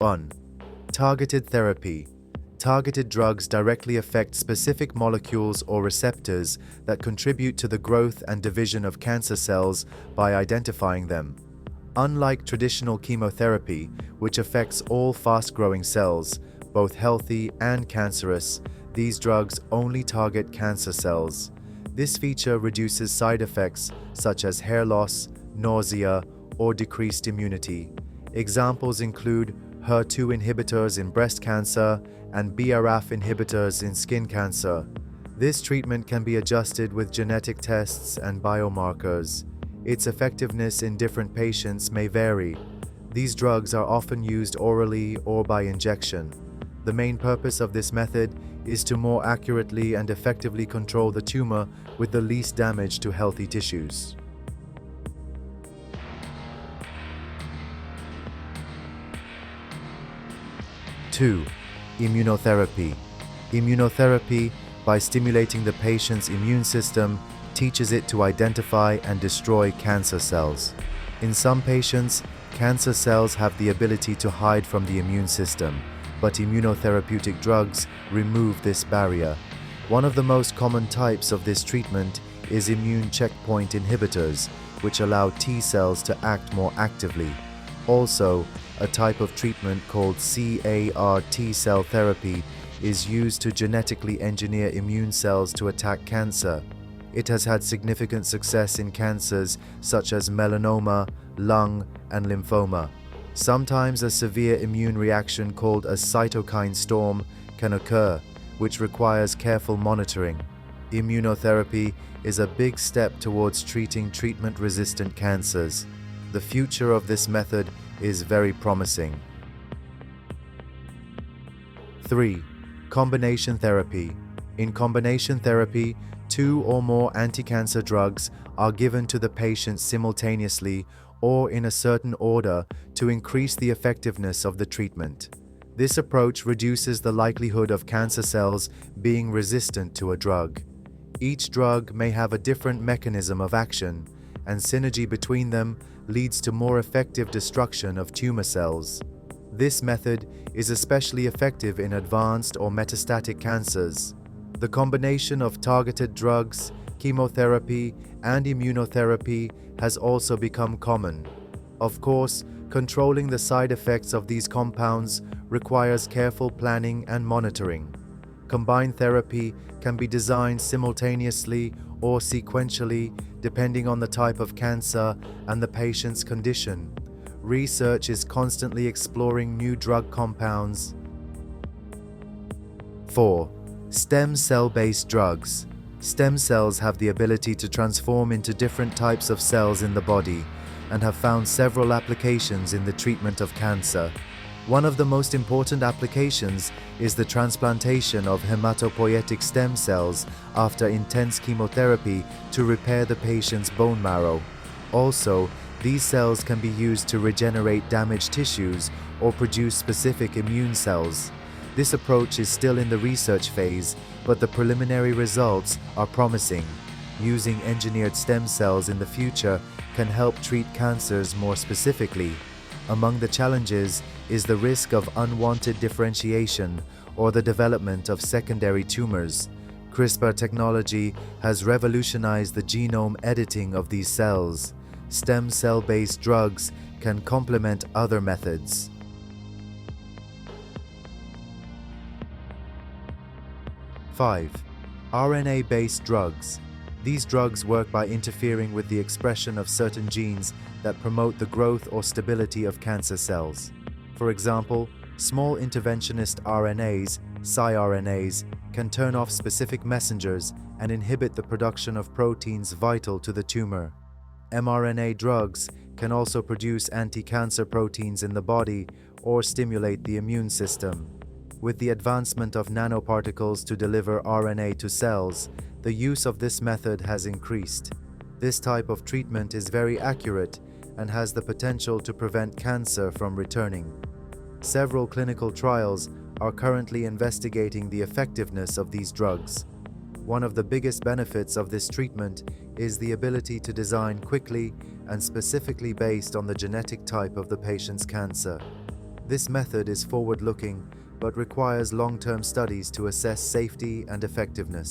1. Targeted therapy. Targeted drugs directly affect specific molecules or receptors that contribute to the growth and division of cancer cells by identifying them. Unlike traditional chemotherapy, which affects all fast-growing cells, both healthy and cancerous, these drugs only target cancer cells. This feature reduces side effects such as hair loss, nausea, or decreased immunity. Examples include HER2 inhibitors in breast cancer and BRAF inhibitors in skin cancer. This treatment can be adjusted with genetic tests and biomarkers. Its effectiveness in different patients may vary. These drugs are often used orally or by injection. The main purpose of this method is to more accurately and effectively control the tumor with the least damage to healthy tissues. 2. Immunotherapy. Immunotherapy, by stimulating the patient's immune system, teaches it to identify and destroy cancer cells. In some patients, cancer cells have the ability to hide from the immune system, but immunotherapeutic drugs remove this barrier. One of the most common types of this treatment is immune checkpoint inhibitors, which allow T cells to act more actively. Also, a type of treatment called CAR T-cell therapy is used to genetically engineer immune cells to attack cancer. It has had significant success in cancers such as melanoma, lung, and lymphoma. Sometimes a severe immune reaction called a cytokine storm can occur, which requires careful monitoring. Immunotherapy is a big step towards treating treatment-resistant cancers. The future of this method is very promising. 3. Combination therapy. In combination therapy, 2 or more anti-cancer drugs are given to the patient simultaneously or in a certain order to increase the effectiveness of the treatment. This approach reduces the likelihood of cancer cells being resistant to a drug. Each drug may have a different mechanism of action, and synergy between them leads to more effective destruction of tumor cells. This method is especially effective in advanced or metastatic cancers. The combination of targeted drugs, chemotherapy, and immunotherapy has also become common. Of course, controlling the side effects of these compounds requires careful planning and monitoring. Combined therapy can be designed simultaneously or sequentially depending on the type of cancer and the patient's condition. Research is constantly exploring new drug compounds. 4. Stem cell-based drugs. Stem cells have the ability to transform into different types of cells in the body and have found several applications in the treatment of cancer. One of the most important applications is the transplantation of hematopoietic stem cells after intense chemotherapy to repair the patient's bone marrow. Also, these cells can be used to regenerate damaged tissues or produce specific immune cells. This approach is still in the research phase, but the preliminary results are promising. Using engineered stem cells in the future can help treat cancers more specifically. Among the challenges is the risk of unwanted differentiation or the development of secondary tumors. CRISPR technology has revolutionized the genome editing of these cells. Stem cell-based drugs can complement other methods. 5. RNA-based drugs. These drugs work by interfering with the expression of certain genes that promote the growth or stability of cancer cells. For example, small interventionist RNAs, siRNAs, can turn off specific messengers and inhibit the production of proteins vital to the tumor. mRNA drugs can also produce anti-cancer proteins in the body or stimulate the immune system. With the advancement of nanoparticles to deliver RNA to cells, the use of this method has increased. This type of treatment is very accurate and has the potential to prevent cancer from returning. Several clinical trials are currently investigating the effectiveness of these drugs. One of the biggest benefits of this treatment is the ability to design quickly and specifically based on the genetic type of the patient's cancer. This method is forward-looking but requires long-term studies to assess safety and effectiveness.